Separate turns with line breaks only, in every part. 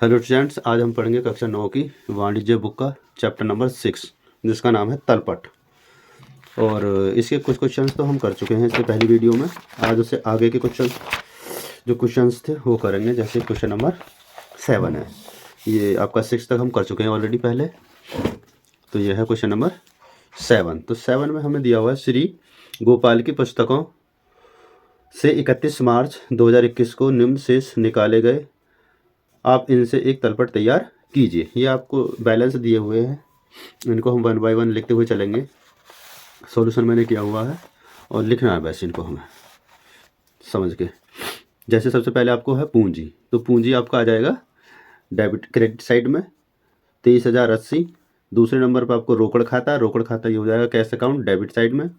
Hello students, आज हम पढ़ेंगे कक्षा 9 की वाणिज्य बुक का चैप्टर नंबर 6 जिसका नाम है तलपट। और इसके कुछ क्वेश्चंस तो हम कर चुके हैं इससे पहली वीडियो में। आज उससे आगे के क्वेश्चंस थे वो करेंगे। जैसे क्वेश्चन नंबर 7 है, ये आपका 6 तक हम कर चुके हैं ऑलरेडी पहले। तो ये है क्वेश्चन नंबर 7। तो 7 में हमें दिया हुआ है श्री गोपाल की पुस्तकों से 31 मार्च 2021 को निम्न शेष निकाले गए, आप इनसे एक तलपट तैयार कीजिए। ये आपको बैलेंस दिए हुए हैं, इनको हम 1 बाय 1 लिखते हुए चलेंगे। सॉल्यूशन मैंने किया हुआ है और लिखना है बस इनको हमें समझ के। जैसे सबसे पहले आपको है पूंजी, तो पूंजी आपका आ जाएगा डेबिट क्रेडिट साइड में 23,080। दूसरे नंबर पर आपको रोकड़ खाता ये हो जाएगा कैश अकाउंट डेबिट साइड में।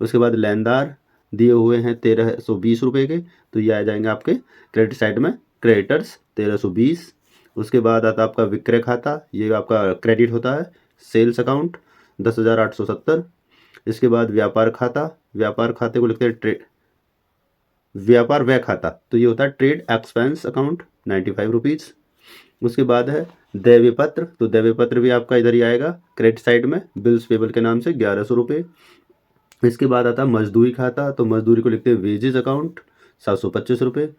उसके बाद लेनदार दिए हुए हैं 1,320 रुपये के, तो ये आ जाएंगे आपके क्रेडिट साइड में क्रेडिटर्स 1,320। उसके बाद आता आपका विक्रय खाता, ये आपका क्रेडिट होता है सेल्स अकाउंट 10,870। इसके बाद व्यापार खाते को लिखते हैं व्यापार व्यय खाता, तो ये होता है ट्रेड एक्सपेंस अकाउंट 95 रुपीज़। उसके बाद है दैव्य पत्र, तो दैव्य पत्र भी आपका इधर ही आएगा क्रेडिट साइड में बिल्स पेबल के नाम से 1,100 रुपये। इसके बाद आता है मजदूरी खाता, तो मजदूरी को लिखते हैं वेजेस अकाउंट 725 रुपये।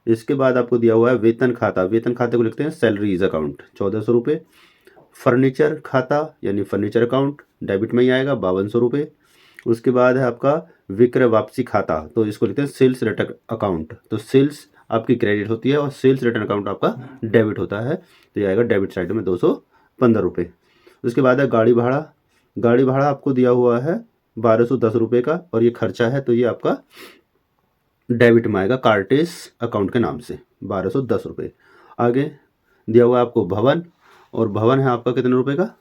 इसके बाद आपको दिया हुआ है वेतन खाते को लिखते हैं सैलरीज अकाउंट 1,400 रुपये। फर्नीचर खाता यानी फर्नीचर अकाउंट डेबिट में ही आएगा 5,200 रुपये। उसके बाद है आपका विक्रय वापसी खाता, तो इसको लिखते हैं सेल्स रिटर्न अकाउंट, तो सेल्स आपकी क्रेडिट होती है और सेल्स रिटर्न अकाउंट आपका डेबिट होता है, तो ये आएगा डेबिट साइड में 215 रुपये। उसके बाद है गाड़ी भाड़ा आपको दिया हुआ है 1,210 रुपये का, और ये खर्चा है तो ये आपका डेबिट में आएगा कार्टेज अकाउंट के नाम से 1,210 रुपये। आगे दिया हुआ है आपको भवन, और भवन है आपका कितने रुपए का,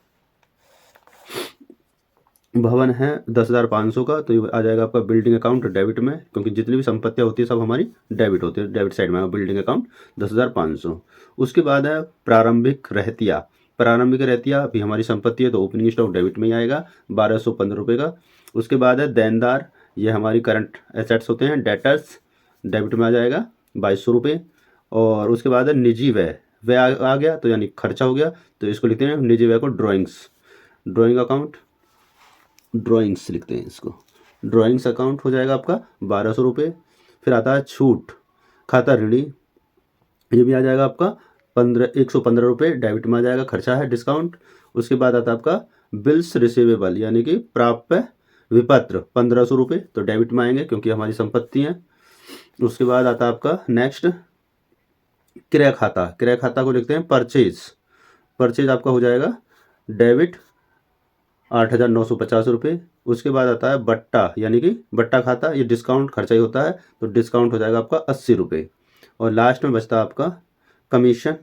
भवन है 10,500 का, तो ये आ जाएगा आपका बिल्डिंग अकाउंट डेबिट में, क्योंकि जितनी भी संपत्तियां होती है सब हमारी डेबिट होती है, डेबिट साइड में बिल्डिंग अकाउंट 10,500। उसके बाद है प्रारंभिक रहतिया अभी हमारी संपत्ति है तो ओपनिंग स्टॉक डेबिट में ही आएगा 1,215 रुपये का। उसके बाद है देनदार, ये हमारी करंट एसेट्स होते हैं डेटर्स, डेबिट में आ जाएगा 2,200 रुपये। और उसके बाद है निजी व्यय आ गया, तो यानी खर्चा हो गया, तो इसको लिखते हैं निजी व्यय को ड्राइंग अकाउंट, ड्राइंग्स लिखते हैं इसको, ड्राइंग्स अकाउंट हो जाएगा आपका 1,200 रुपये। फिर आता है छूट खाता ऋणी, ये भी आ जाएगा आपका 115 रुपये डेबिट में आ जाएगा, खर्चा है डिस्काउंट। उसके बाद आता है आपका बिल्स रिसीवेबल यानी कि प्राप्य विपत्र 1,500 रुपये, तो डेबिट में आएंगे क्योंकि हमारी संपत्ति हैं। उसके बाद आता है आपका नेक्स्ट क्रय खाता को लिखते हैं परचेज आपका हो जाएगा डेबिट 8,950 रुपये। उसके बाद आता है बट्टा यानी कि बट्टा खाता, ये डिस्काउंट खर्चा ही होता है, तो डिस्काउंट हो जाएगा आपका 80 रुपये। और लास्ट में बचता है आपका कमीशन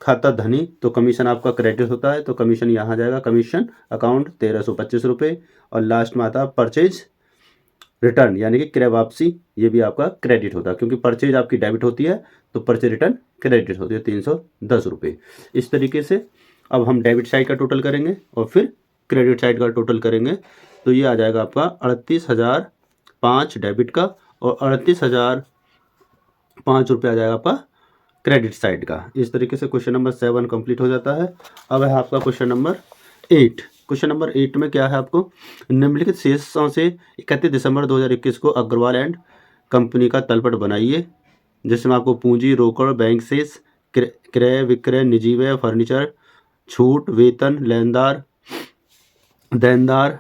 खाता धनी, तो कमीशन आपका क्रेडिट होता है, तो कमीशन यहाँ जाएगा कमीशन अकाउंट 1,325 रुपये। और लास्ट में आता है परचेज रिटर्न यानी कि क्रय वापसी, ये भी आपका क्रेडिट होता है, क्योंकि परचेज आपकी डेबिट होती है तो परचेज रिटर्न क्रेडिट होती है 310 रुपये। इस तरीके से अब हम डेबिट साइड का टोटल करेंगे और फिर क्रेडिट साइड का टोटल करेंगे, तो ये आ जाएगा आपका 38,005 डेबिट का और 38,005 रुपये आ जाएगा आपका क्रेडिट साइड का। इस तरीके से क्वेश्चन नंबर 7 कंप्लीट हो जाता है। अब है आपका क्वेश्चन नंबर 8। क्वेश्चन नंबर 8 में क्या है, आपको निम्नलिखित शेषों से 31 दिसंबर 2021 को अग्रवाल एंड कंपनी का तलपट बनाइए, जिसमें आपको पूंजी, रोकड़, बैंक शेष, क्रय विक्रय, निजी व्यय, फर्नीचर, छूट, वेतन, देनदार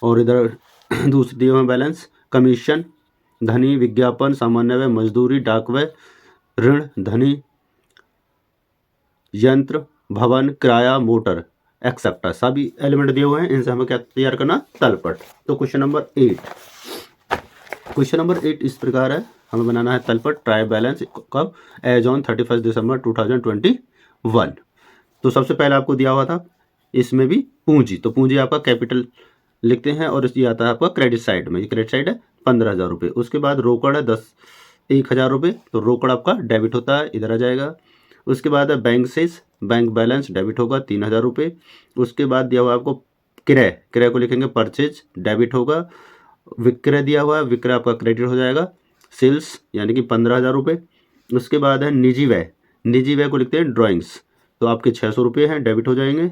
और इधर दूसरी दिए हुए बैलेंस, कमीशन, धनी, विज्ञापन, सामान्य व्यय, मजदूरी, डाक व्यय, ऋण, धनी, यंत्र, भवन, किराया, मोटर एक्सेप्टा, सभी एलिमेंट दिए हुए हैं, इनसे हमें क्या तैयार करना, तलपट। तो क्वेश्चन नंबर 8 इस प्रकार है, हमें बनाना है तलपट ट्राई बैलेंस कब, एज ऑन 31 दिसंबर 2021। तो सबसे पहले आपको दिया हुआ था इसमें भी पूंजी, तो पूंजी आपका कैपिटल लिखते हैं और ये आता है आपका क्रेडिट साइड में, ये क्रेडिट साइड है 15,000 रुपये। उसके बाद रोकड़ है 1,000 रुपये, तो रोकड़ आपका डेबिट होता है, इधर आ जाएगा। उसके बाद है बैंक शेष, बैंक बैलेंस डेबिट होगा 3,000 रुपये। उसके बाद दिया हुआ आपको क्रय को लिखेंगे परचेज, डेबिट होगा। विक्रय दिया हुआ है, विक्रय आपका क्रेडिट हो जाएगा, सेल्स यानी कि 15,000 रुपये। उसके बाद है निजी व्यय, निजी व्यय को लिखते हैं ड्राइंग्स, तो आपके 600 रुपये हैं, डेबिट हो जाएंगे।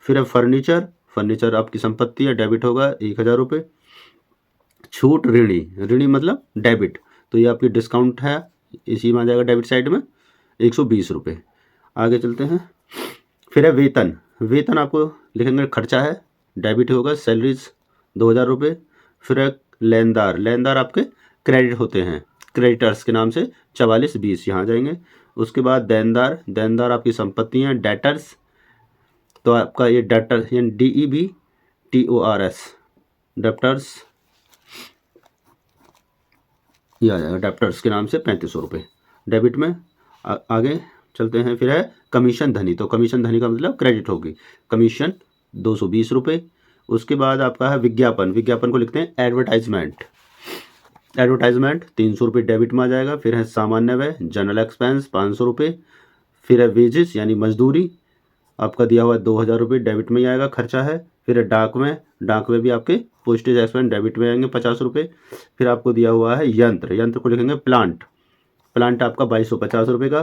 फिर है फर्नीचर, फर्नीचर आपकी संपत्ति है, डेबिट होगा 1000 रुपये। छूट ऋणी, ऋणी मतलब डेबिट, तो ये आपकी डिस्काउंट है, इसी में आ जाएगा डेबिट साइड में 120 रुपये। आगे चलते हैं। फिर है वेतन, वेतन आपको लिखेंगे खर्चा है, डेबिट होगा सैलरीज 2000 रुपये। फिर है लेनदार, लेनदार आपके क्रेडिट होते हैं, क्रेडिटर्स के नाम से 4420 यहाँ जाएंगे। उसके बाद देनदार, देनदार आपकी संपत्ति हैं, डेटर्स, तो आपका ये डेटर यानी DEBTORS डेप्टर्स, ये आ जाएगा डेप्टर्स के नाम से 3500 रुपये डेबिट में। आगे चलते हैं। फिर है कमीशन धनी, तो कमीशन धनी का मतलब क्रेडिट होगी, कमीशन 220 रुपये। उसके बाद आपका है विज्ञापन, विज्ञापन को लिखते हैं एडवर्टाइजमेंट, एडवर्टाइजमेंट 300 रुपये डेबिट में आ जाएगा। फिर है सामान्य व्यय, जनरल एक्सपेंस 500 रुपये। फिर है वेजेस यानी मजदूरी, आपका दिया हुआ 2000 रुपये, डेबिट में ही आएगा, खर्चा है। फिर है डाक में, डाक में भी आपके पोस्टेज एक्सपेंस डेबिट में आएंगे 50 रुपये। फिर आपको दिया हुआ है यंत्र, यंत्र को लिखेंगे प्लांट, प्लांट आपका 2250 रुपये का।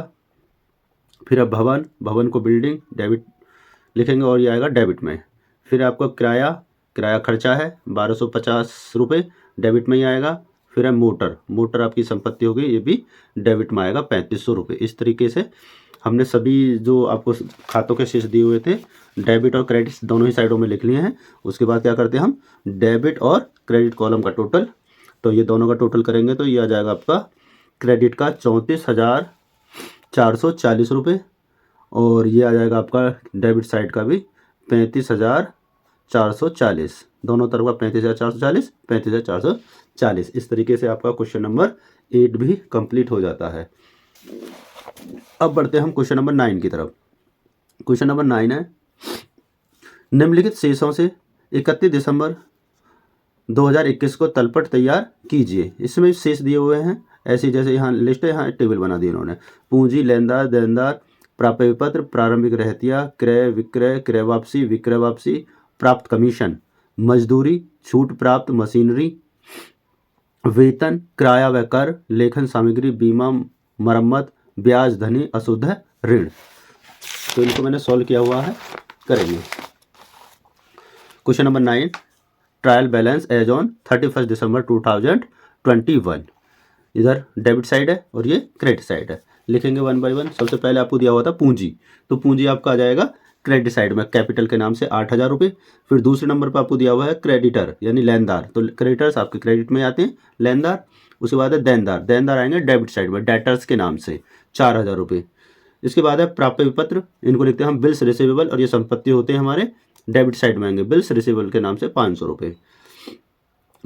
फिर है भवन, भवन को बिल्डिंग डेबिट लिखेंगे और ये आएगा डेबिट में। फिर आपका किराया, किराया खर्चा है 1250 रुपये, डेबिट में ही आएगा। फिर है मोटर, मोटर आपकी संपत्ति होगी, ये भी डेबिट में आएगा 3500 रुपये। इस तरीके से हमने सभी जो आपको खातों के शेष दिए हुए थे डेबिट और क्रेडिट दोनों ही साइडों में लिख लिए हैं। उसके बाद क्या करते हैं हम, डेबिट और क्रेडिट कॉलम का टोटल, तो ये दोनों का टोटल करेंगे तो ये आ जाएगा आपका क्रेडिट का 34,440 रुपये, और ये आ जाएगा आपका डेबिट साइड का भी 35,440, दोनों तरफ का 35,440, 35,440। इस तरीके से आपका क्वेश्चन नंबर 8 भी कंप्लीट हो जाता है। अब बढ़ते हैं हम क्वेश्चन नंबर 9 की तरफ। क्वेश्चन नंबर 9 है, निम्नलिखित शेषों से 31 दिसंबर 2021 को तलपट तैयार कीजिए। इसमें शेष दिए हुए हैं ऐसे, जैसे यहाँ लिस्ट है, यहाँ टेबल बना दिया इन्होंने। पूंजी, लेनदार, देनदार, प्राप्य विपत्र, प्रारंभिक रहतिया, क्रय विक्रय, क्रय वापसी, विक्रय वापसी, प्राप्त कमीशन, मजदूरी, छूट प्राप्त, मशीनरी, वेतन, किराया व कर, लेखन सामग्री, बीमा, मरम्मत, ब्याज धनी, अशुद्ध ऋण। तो इनको मैंने सॉल्व किया हुआ है, करेंगे। Question number 9, trial balance as on 31 December 2021। इधर डेबिट साइड है और ये क्रेडिट साइड है, लिखेंगे वन बाय वन। सबसे पहले आपको दिया हुआ था पूंजी, तो पूंजी आपका आ जाएगा क्रेडिट साइड में, कैपिटल के नाम से 8000 रुपये। फिर दूसरे नंबर पर आपको दिया हुआ है क्रेडिटर यानी लेनदार, तो क्रेडिटर्स आपके क्रेडिट में आते हैं, लेनदार। उसके बाद है देनदार, देनदार आएंगे डेबिट साइड में, डेटर्स के नाम से 4000 रुपये। इसके बाद है प्राप्य विपत्र, इनको लिखते हैं हम बिल्स रिसीवेबल, और ये संपत्ति होते हैं हमारे, डेबिट साइड में आएंगे, बिल्स रिसीवेबल के नाम से 500 रुपये।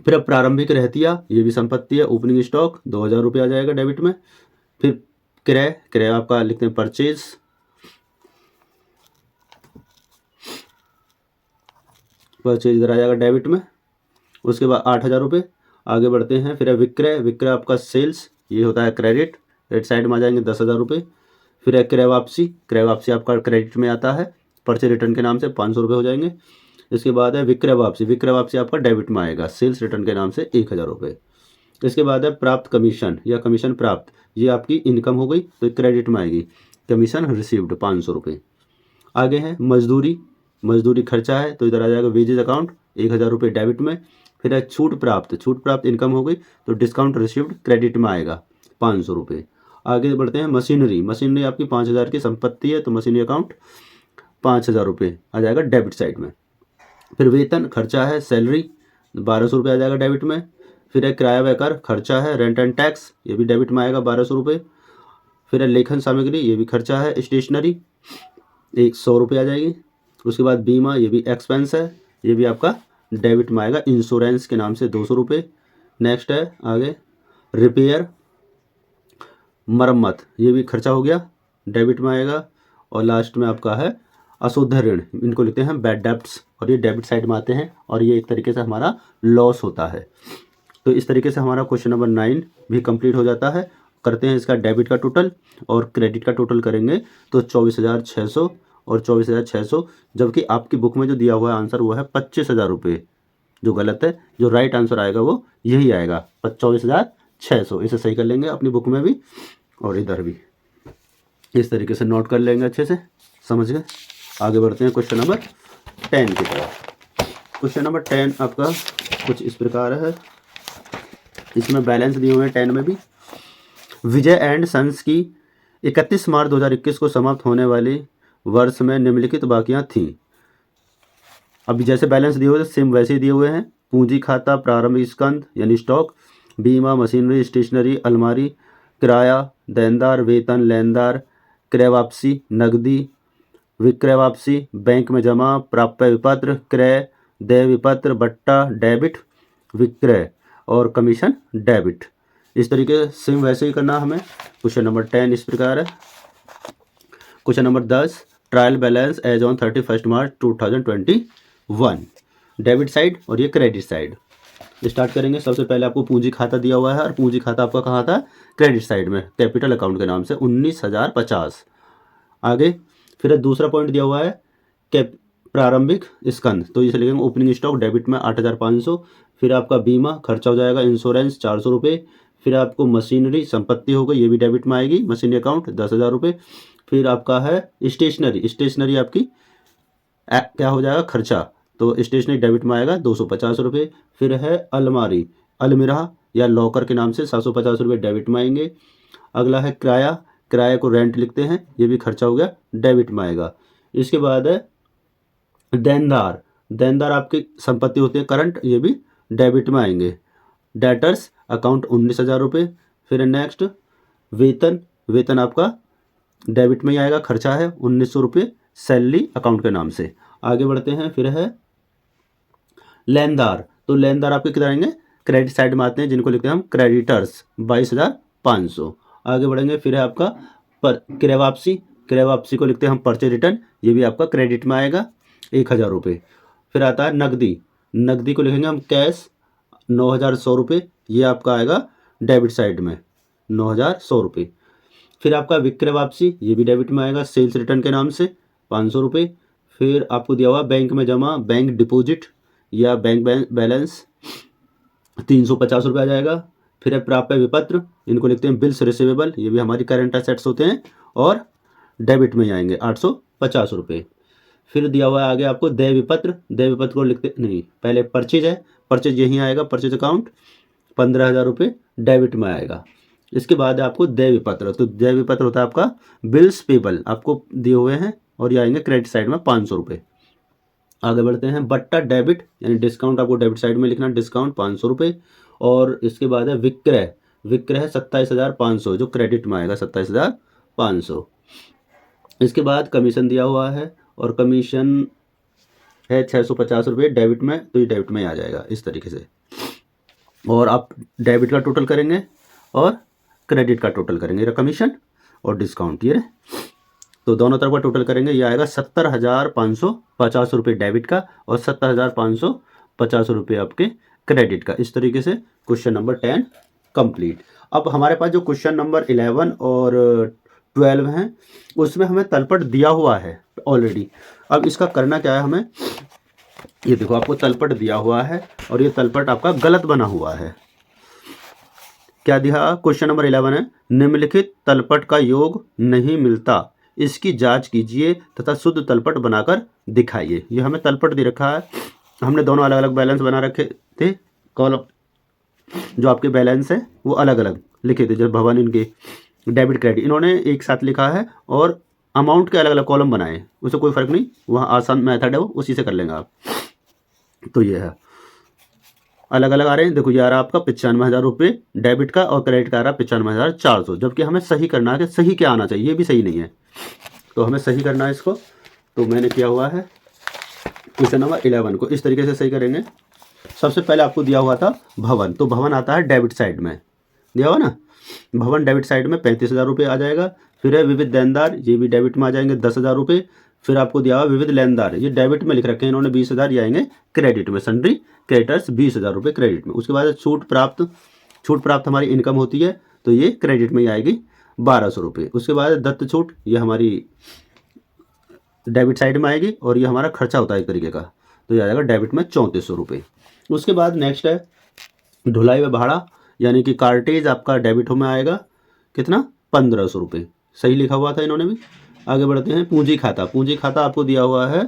फिर अब प्रारंभिक रहतिया, ये भी संपत्ति है, ओपनिंग स्टॉक 2000 रुपये आ जाएगा डेबिट में। फिर क्रय, क्रय आपका लिखते हैं परचेज, परचेज इधर आ जाएगा डेबिट में। उसके बाद 8000 रुपये। आगे बढ़ते हैं। फिर है विक्रय, विक्रय आपका सेल्स, ये होता है क्रेडिट, क्रेडिट साइड में आ जाएंगे 10,000 रुपये। फिर है क्रय वापसी, क्रय वापसी आपका क्रेडिट में आता है, परचेज रिटर्न के नाम से 500 रुपये हो जाएंगे। इसके बाद है विक्रय वापसी, विक्रय वापसी आपका डेबिट में आएगा, सेल्स रिटर्न के नाम से 1000 रुपये। इसके बाद है प्राप्त कमीशन या कमीशन प्राप्त, ये आपकी इनकम हो गई तो क्रेडिट में आएगी, कमीशन रिसीव्ड 500 रुपये। आगे है मजदूरी, मजदूरी खर्चा है तो इधर आ जाएगा वेजेज अकाउंट 1000 रुपये डेबिट में। फिर है छूट प्राप्त, छूट प्राप्त इनकम हो गई तो डिस्काउंट रिसीव्ड क्रेडिट में आएगा 500 रुपये। आगे बढ़ते हैं मशीनरी, मशीनरी आपकी 5000 की संपत्ति है तो मशीनरी अकाउंट 5000 रुपये आ जाएगा डेबिट साइड में। फिर वेतन खर्चा है, सैलरी 1200 रुपये आ जाएगा डेबिट में। फिर है किराया व कर खर्चा है, रेंट एंड टैक्स, ये भी डेबिट में आएगा 1200 रुपये। फिर है लेखन सामग्री, ये भी खर्चा है, स्टेशनरी 100 रुपये आ जाएगी। उसके बाद बीमा, ये भी एक्सपेंस है, ये भी आपका डेबिट में आएगा, इंश्योरेंस के नाम से 200 रुपये। नेक्स्ट है आगे रिपेयर, मरम्मत, ये भी खर्चा हो गया, डेबिट में आएगा। और लास्ट में आपका है अशुद्ध ऋण, इनको लिखते हैं बैड डेब्ट्स, और ये डेबिट साइड में आते हैं और ये एक तरीके से हमारा लॉस होता है। तो इस तरीके से हमारा क्वेश्चन नंबर 9 भी कंप्लीट हो जाता है। करते हैं इसका डेबिट का टोटल और क्रेडिट का टोटल करेंगे तो 24,600 और 24,600, जबकि आपकी बुक में जो दिया हुआ है आंसर वो है 25,000 रुपये, जो गलत है। जो राइट आंसर आएगा वो यही आएगा 24,600, इसे सही कर लेंगे अपनी बुक में भी और इधर भी। इस तरीके से नोट कर लेंगे, अच्छे से समझ गए। आगे बढ़ते हैं क्वेश्चन नंबर 10 की तरफ। क्वेश्चन नंबर 10 आपका कुछ इस प्रकार है। इसमें बैलेंस दिए हुए हैं 10 में भी। विजय एंड सन्स की 31 मार्च 2021 को समाप्त होने वाली वर्ष में निम्नलिखित बाकियां थीं। अभी जैसे बैलेंस दिए हुए थे सेम वैसे ही दिए हुए हैं। पूंजी खाता, प्रारंभिक स्कंद यानी स्टॉक, बीमा, मशीनरी, स्टेशनरी, अलमारी, किराया, देनदार, वेतन, लेनदार, क्रय वापसी, नकदी, विक्रय वापसी, बैंक में जमा, प्राप्य विपत्र, क्रय, देय विपत्र, बट्टा, डेबिट, विक्रय और कमीशन डेबिट। इस तरीके से सेम वैसे ही करना हमें। क्वेश्चन नंबर 10 इस प्रकार है। Question number 10 trial balance as on 31 March 2021, debit side और ये क्रेडिट साइड। स्टार्ट करेंगे। सबसे पहले आपको पूंजी खाता दिया हुआ है और पूंजी खाता आपका कहाँ था? क्रेडिट साइड में, कैपिटल अकाउंट के नाम से 19,050। आगे फिर दूसरा पॉइंट दिया हुआ है कैप प्रारंभिक स्कंद, तो इसे लिखेंगे ओपनिंग स्टॉक डेबिट में 8,500। फिर आपका बीमा खर्चा हो जाएगा, इंश्योरेंस 400 रुपये। फिर आपको मशीनरी संपत्ति हो गई, ये भी डेबिट में आएगी, मशीनरी अकाउंट 10,000 रुपये। फिर आपका है स्टेशनरी आपकी क्या हो जाएगा? खर्चा, तो स्टेशनरी डेबिट में आएगा 250 रुपये। फिर है अलमारी, अलमिरा या लॉकर के नाम से 750 रुपये डेबिट में आएंगे। अगला है किराया, किराए को रेंट लिखते हैं, ये भी खर्चा हो गया, डेबिट में आएगा। इसके बाद है देनदार, देनदार आपकी संपत्ति होती है करंट, ये भी डेबिट में आएंगे। डेटर्स अकाउंट 19,000 रुपये। फिर नेक्स्ट वेतन, वेतन आपका डेबिट में ही आएगा, खर्चा है 1,900 रुपये सैलरी अकाउंट के नाम से। आगे बढ़ते हैं। फिर है लेनदार, तो लेनदार आपके किधर आएंगे? क्रेडिट साइड में आते हैं, जिनको लिखते हैं हम क्रेडिटर्स 22,500। आगे बढ़ेंगे। फिर है आपका क्रय वापसी, क्रय वापसी को लिखते हैं हम परचेज रिटर्न, ये भी आपका क्रेडिट में आएगा 1,000 रुपये। फिर आता है नकदी, नकदी को लिखेंगे हम कैश 9,100 रुपये, ये आपका आएगा डेबिट साइड में 9,100 रुपये। फिर आपका विक्रय वापसी, ये भी डेबिट में आएगा, सेल्स रिटर्न के नाम से 500 रुपये। फिर आपको दिया हुआ बैंक में जमा, बैंक डिपॉजिट या बैंक बैलेंस 350 रुपये आ जाएगा। फिर है प्राप्य विपत्र, इनको लिखते हैं बिल्स रिसीवेबल, ये भी हमारी करंट एसेट्स होते हैं और डेबिट में ही आएंगे 850 रुपये। फिर दिया हुआ है आगे आपको देय विपत्र, देय विपत्र को लिखते नहीं, पहले परचेज है, परचेज यहीं आएगा, परचेज अकाउंट 15,000 रुपये डेबिट में आएगा। इसके बाद आपको देय विपत्र, तो देय विपत्र होता है आपका बिल्स पेबल, आपको दिए हुए हैं और ये आएंगे क्रेडिट साइड में 500 रुपये। आगे बढ़ते हैं। बट्टा डेबिट यानी डिस्काउंट, आपको डेबिट साइड में लिखना, डिस्काउंट 500 रुपये। और इसके बाद है विक्रय, विक्रय है 27,500 जो क्रेडिट में आएगा 27,500। इसके बाद कमीशन दिया हुआ है और कमीशन है 650 रुपये डेबिट में, तो ये डेबिट में ही आ जाएगा इस तरीके से। और आप डेबिट का टोटल करेंगे और क्रेडिट का टोटल करेंगे, कमीशन और डिस्काउंट, ये तो दोनों तरफ का टोटल करेंगे, ये आएगा 70,550 रुपये डेबिट का और 70,550 रुपये आपके क्रेडिट का। इस तरीके से क्वेश्चन नंबर 10 कंप्लीट। अब हमारे पास जो क्वेश्चन नंबर 11 और 12 हैं उसमें हमें तलपट दिया हुआ है ऑलरेडी। अब इसका करना क्या है हमें, ये देखो आपको तलपट दिया हुआ है और ये तलपट आपका गलत बना हुआ है। क्या दिया? क्वेश्चन नंबर 11 है निम्नलिखित तलपट का योग नहीं मिलता, इसकी जांच कीजिए तथा शुद्ध तलपट बनाकर दिखाइए। ये हमें तलपट दे रखा है, हमने दोनों अलग अलग बैलेंस बना रखे थे, कॉलम जो आपके बैलेंस है वो अलग अलग लिखे थे, जब भवन इनके डेबिट क्रेडिट इन्होंने एक साथ लिखा है और अमाउंट के अलग अलग कॉलम बनाए, उससे कोई फर्क नहीं, वहाँ आसान मेथड है वो, उसी से कर लेंगे आप। तो ये है अलग अलग आ रहे हैं, देखो ये आ रहा आपका 95,000 रुपये डेबिट का और क्रेडिट का आ रहा 95,400, जबकि हमें सही करना है कि सही क्या आना चाहिए, ये भी सही नहीं है, तो हमें सही करना है इसको। तो मैंने किया हुआ है क्वेश्चन नंबर 11 को इस तरीके से सही करेंगे। सबसे पहले आपको दिया हुआ था भवन, तो भवन आता है डेबिट साइड में, दिया हुआ ना, भवन डेबिट साइड में 35,000 रुपये आ जाएगा। फिर है विविध देनदार, ये भी डेबिट में आ जाएंगे 10,000 रुपये। फिर आपको दिया हुआ विविध लेनदार, ये डेबिट में लिख रखे हैं इन्होंने 20,000, ये आएंगे क्रेडिट में, सन्ड्री क्रेडिटर्स 20,000 रुपये क्रेडिट में। उसके बाद छूट प्राप्त, छूट प्राप्त हमारी इनकम होती है, तो ये क्रेडिट में ही आएगी 1,200 रुपये। उसके बाद दत्त छूट, ये हमारी डेबिट साइड में आएगी और ये हमारा खर्चा होता है एक तरीके का, तो ये आ जाएगा डेबिट में 3400 रुपये। उसके बाद नेक्स्ट है ढुलाई व भाड़ा, यानी कि कार्टेज आपका डेबिट में आएगा कितना 1,500 रुपये, सही लिखा हुआ था इन्होंने भी। आगे बढ़ते हैं, पूंजी खाता। पूंजी खाता आपको दिया हुआ है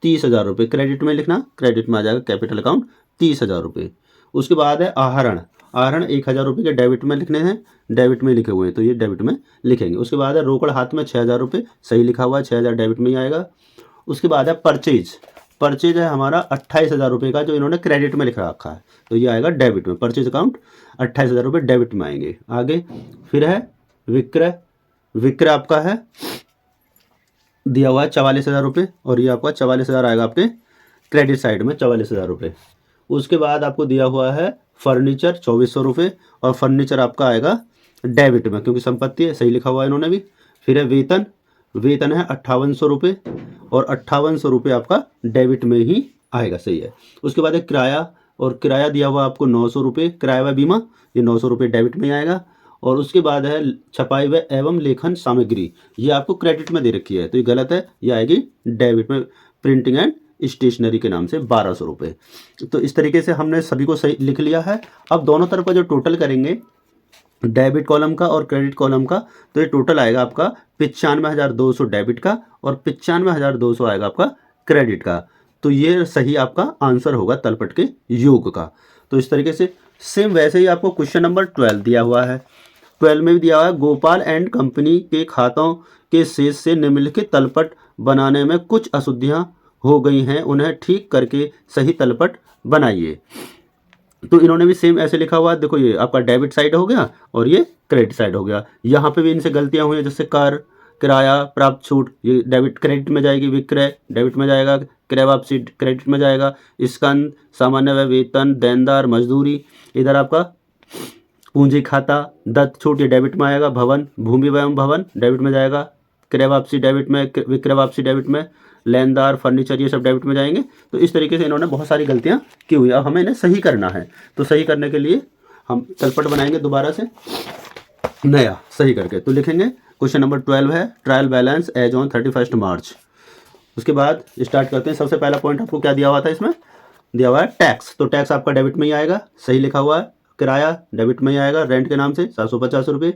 30,000 रुपये, क्रेडिट में लिखना, क्रेडिट में आ जाएगा कैपिटल अकाउंट 30,000 रुपये। उसके बाद है आहरण। आहरण 1,000 रुपये के डेबिट में लिखने हैं, डेबिट में लिखे हुए हैं तो ये डेबिट में लिखेंगे। उसके बाद है रोकड़ हाथ में 6,000 रुपये, सही लिखा हुआ है, 6,000 डेबिट में ही आएगा। उसके बाद है परचेज। परचेज है हमारा 28,000 रुपये का, जो इन्होंने क्रेडिट में लिख रखा है तो ये आएगा डेबिट में। परचेज अकाउंट 28,000 रुपये डेबिट में आएंगे। आगे फिर है विक्रय। विक्रय आपका है दिया हुआ है 44,000 रुपये, और ये आपका 44,000 आएगा आपके क्रेडिट साइड में, 44,000 रुपये। उसके बाद आपको दिया हुआ है फर्नीचर 2,400 रुपये, और फर्नीचर आपका आएगा डेबिट में क्योंकि संपत्ति है, सही लिखा हुआ है इन्होंने भी। फिर है वेतन। वेतन है 5,800 रुपये, और 5,800 रुपये आपका डेबिट में ही आएगा, सही है। उसके बाद है किराया, और किराया दिया हुआ आपको 900 रुपये, किराया व बीमा, ये 900 रुपये डेबिट में ही आएगा। और उसके बाद है छपाई व एवं लेखन सामग्री, ये आपको क्रेडिट में दे रखी है तो ये गलत है, ये आएगी डेबिट में। प्रिंटिंग एंड स्टेशनरी के नाम से 1,200 रुपये। तो इस तरीके से हमने सभी को सही लिख लिया है। अब दोनों तरफ का जो टोटल करेंगे, डेबिट कॉलम का और क्रेडिट कॉलम का, तो ये टोटल आएगा आपका 95,200 डेबिट का और 95,200 आएगा आपका क्रेडिट का। तो ये सही आपका आंसर होगा तलपट के योग का। तो इस तरीके से सेम वैसे ही आपको क्वेश्चन नंबर 12 दिया हुआ है। 12 में भी दिया हुआ है, गोपाल एंड कंपनी के खातों के शेष से निम्नलिखित तलपट बनाने में कुछ अशुद्धियाँ हो गई हैं, उन्हें ठीक करके सही तलपट बनाइए। तो इन्होंने भी सेम ऐसे लिखा हुआ है, देखो ये आपका डेबिट साइड हो गया और ये क्रेडिट साइड हो गया। यहाँ पे भी इनसे गलतियाँ हुई हैं, जैसे कर, किराया, प्राप्त छूट, ये डेबिट क्रेडिट में जाएगी, विक्रय डेबिट में जाएगा, क्रय वापसी क्रेडिट में जाएगा, स्कंद, सामान्य व्यय, वेतन, देनदार, मजदूरी, इधर आपका पूंजी खाता, दत्त छूट ये डेबिट में आएगा, भवन, भूमि एवं भवन डेबिट में जाएगा, क्रय वापसी डेबिट में, विक्रय वापसी डेबिट में, लेनदार, फर्नीचर, ये सब डेबिट में जाएंगे। तो इस तरीके से इन्होंने बहुत सारी गलतियां की हुई है। अब हमें इन्हें सही करना है, तो सही करने के लिए हम तलपट बनाएंगे दोबारा से नया सही करके। तो लिखेंगे क्वेश्चन नंबर 12 है ट्रायल बैलेंस एज ऑन 31 मार्च। उसके बाद स्टार्ट करते हैं। सबसे पहला पॉइंट आपको क्या दिया हुआ था, इसमें दिया हुआ है टैक्स, तो टैक्स आपका डेबिट में ही आएगा, सही लिखा हुआ है। किराया डेबिट में ही आएगा, रेंट के नाम से 750 रुपये।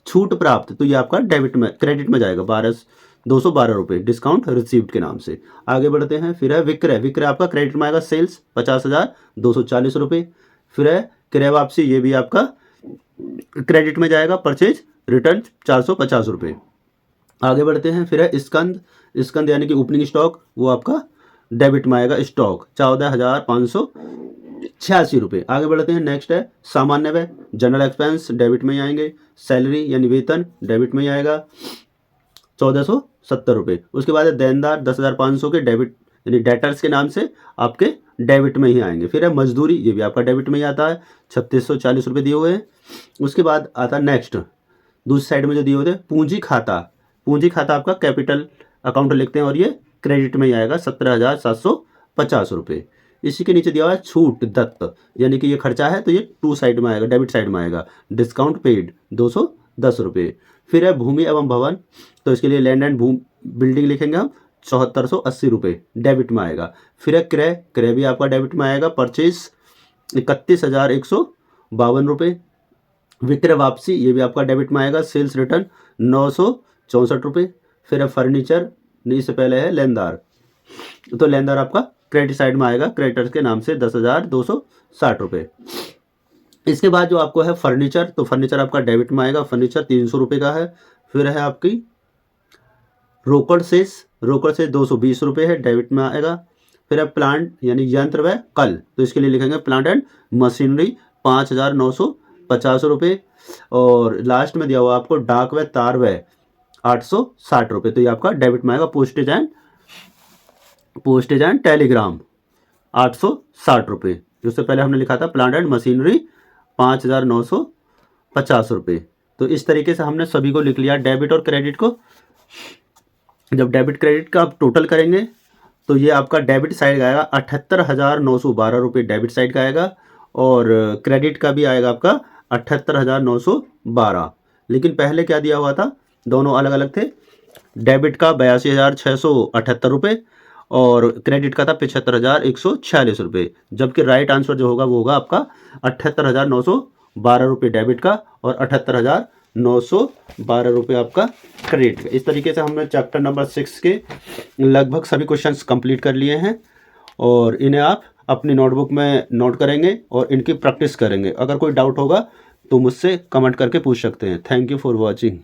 छूट प्राप्त, तो ये आपका डेबिट में, क्रेडिट में जाएगा, 212 रुपये, डिस्काउंट रिसीव्ड के नाम से। आगे बढ़ते हैं। फिर है विक्रय। विक्रय आपका क्रेडिट में आएगा, सेल्स 50,240 रुपये। फिर है क्रय वापसी, ये भी आपका क्रेडिट में जाएगा, परचेज रिटर्न 450 रुपये। आगे बढ़ते हैं। फिर है स्कंद। स्कंद यानी कि ओपनिंग स्टॉक, वो आपका डेबिट में आएगा, स्टॉक 14,586 रुपये। आगे बढ़ते हैं। नेक्स्ट है सामान्य व्यय, जनरल एक्सपेंस डेबिट में ही आएंगे। सैलरी यानी वेतन डेबिट में ही आएगा, 1,470 रुपये। उसके बाद है देनदार 10,500 के डेबिट यानी डेटर्स के नाम से आपके डेबिट में ही आएंगे। फिर है मजदूरी, ये भी आपका डेबिट में ही आता है, 3,640 रुपये दिए हुए हैं। उसके बाद आता है नेक्स्ट, दूसरी साइड में जो दिए हुए थे पूंजी खाता। पूंजी खाता आपका कैपिटल अकाउंट लिखते हैं और ये क्रेडिट में ही आएगा, 17,750 रुपये। इसी के नीचे दिया हुआ है छूट दत्त, यानी कि ये खर्चा है तो ये टू साइड में आएगा, डेबिट साइड में आएगा, डिस्काउंट पेड 210 रुपये। फिर है भूमि एवं भवन, तो इसके लिए लैंड एंड बिल्डिंग लिखेंगे हम, 7480 रुपये डेबिट में आएगा। फिर है क्रय, क्रय भी आपका डेबिट में आएगा, परचेज 31,152 रुपये। विक्रय वापसी, ये भी आपका डेबिट में आएगा, सेल्स रिटर्न 964 रुपये। फिर है फर्नीचर, इससे पहले है लेनदार, तो लेनदार आपका क्रेडिट साइड में आएगा, क्रेडिटर्स के नाम से 10,260 रुपये। इसके बाद जो आपको है फर्नीचर, तो फर्नीचर आपका डेबिट में आएगा, फर्नीचर 300 रुपये का है। फिर है आपकी रोकड़ शेष, रोकड़ शेष 220 रुपये है, डेबिट में आएगा। फिर है प्लांट यानी यंत्र व कल, तो इसके लिए लिखेंगे प्लांट एंड मशीनरी 5,950 रुपये। और लास्ट में दिया हुआ आपको डाक व तार व 860 रुपये, तो ये आपका डेबिट में आएगा। पोस्टेज एंड टेलीग्राम 860 रुपये, जिससे पहले हमने लिखा था प्लांट एंड मशीनरी 5,950 रुपये। तो इस तरीके से हमने सभी को लिख लिया, डेबिट और क्रेडिट को। जब डेबिट क्रेडिट का आप टोटल करेंगे तो ये आपका डेबिट साइड का आएगा 78,912 रुपये डेबिट साइड का आएगा, और क्रेडिट का भी आएगा आपका 78,912। लेकिन पहले क्या दिया हुआ था, दोनों अलग अलग थे। डेबिट का 82,678 रुपये और क्रेडिट का था 75,146 रुपये। जबकि राइट आंसर जो होगा वो होगा आपका 78,912 रुपये डेबिट का और 78,000 912 रुपये आपका क्रेडिट। इस तरीके से हमने चैप्टर नंबर 6 के लगभग सभी क्वेश्चंस कंप्लीट कर लिए हैं और इन्हें आप अपनी नोटबुक में नोट करेंगे और इनकी प्रैक्टिस करेंगे। अगर कोई डाउट होगा तो मुझसे कमेंट करके पूछ सकते हैं। Thank you for watching.